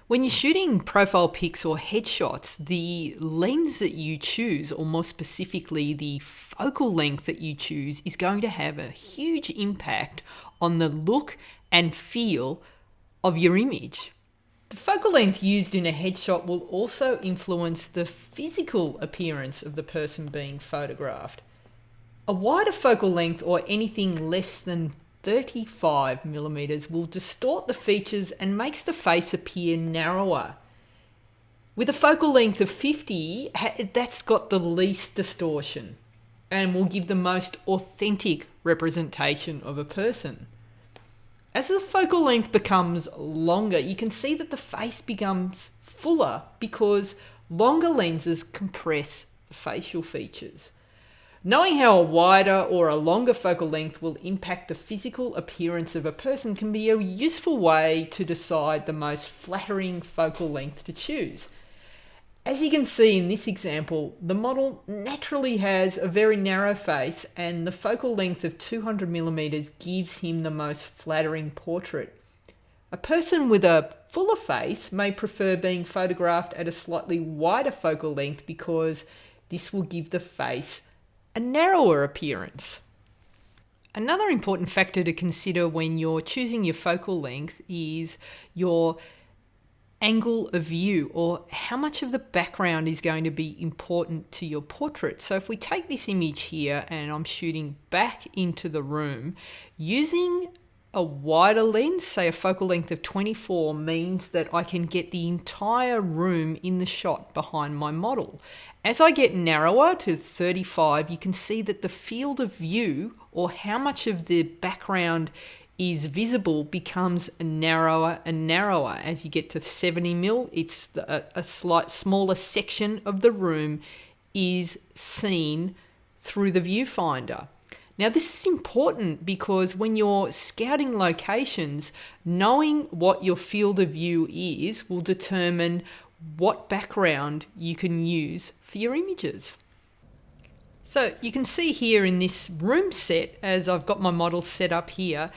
When you're shooting profile pics or headshots, the lens that you choose, or more specifically the focal length that you choose, is going to have a huge impact on the look and feel of your image. The focal length used in a headshot will also influence the physical appearance of the person being photographed. A wider focal length or anything less than 35 millimeters will distort the features and makes the face appear narrower. With a focal length of 50, that's got the least distortion and will give the most authentic representation of a person. As the focal length becomes longer, you can see that the face becomes fuller because longer lenses compress the facial features. Knowing how a wider or a longer focal length will impact the physical appearance of a person can be a useful way to decide the most flattering focal length to choose. As you can see in this example, the model naturally has a very narrow face and the focal length of 200 millimeters gives him the most flattering portrait. A person with a fuller face may prefer being photographed at a slightly wider focal length because this will give the face a narrower appearance. Another important factor to consider when you're choosing your focal length is your angle of view, or how much of the background is going to be important to your portrait. So if we take this image here and I'm shooting back into the room, using a wider lens, say a focal length of 24, means that I can get the entire room in the shot behind my model. As I get narrower to 35, you can see that the field of view, or how much of the background is visible, becomes narrower and narrower. As you get to 70 mil, it's a slight smaller section of the room is seen through the viewfinder. Now, this is important because when you're scouting locations, knowing what your field of view is will determine what background you can use for your images. So you can see here in this room set, as I've got my model set up here,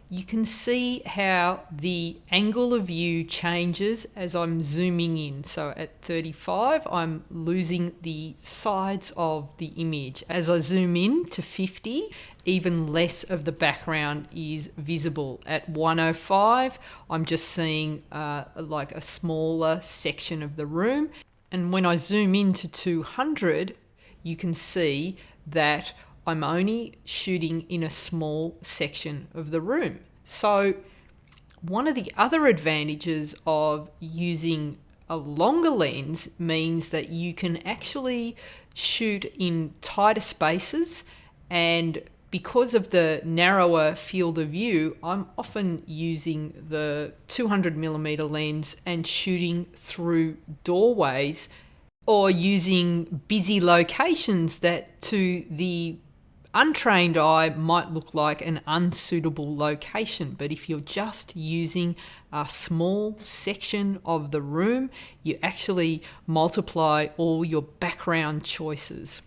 you can see how the angle of view changes as I'm zooming in. So at 35, I'm losing the sides of the image. As I zoom in to 50, even less of the background is visible. At 105, I'm just seeing like a smaller section of the room. And when I zoom in to 200, you can see that I'm only shooting in a small section of the room. So one of the other advantages of using a longer lens means that you can actually shoot in tighter spaces, and because of the narrower field of view, I'm often using the 200 millimeter lens and shooting through doorways or using busy locations that to the untrained eye might look like an unsuitable location. But if you're just using a small section of the room, you actually multiply all your background choices.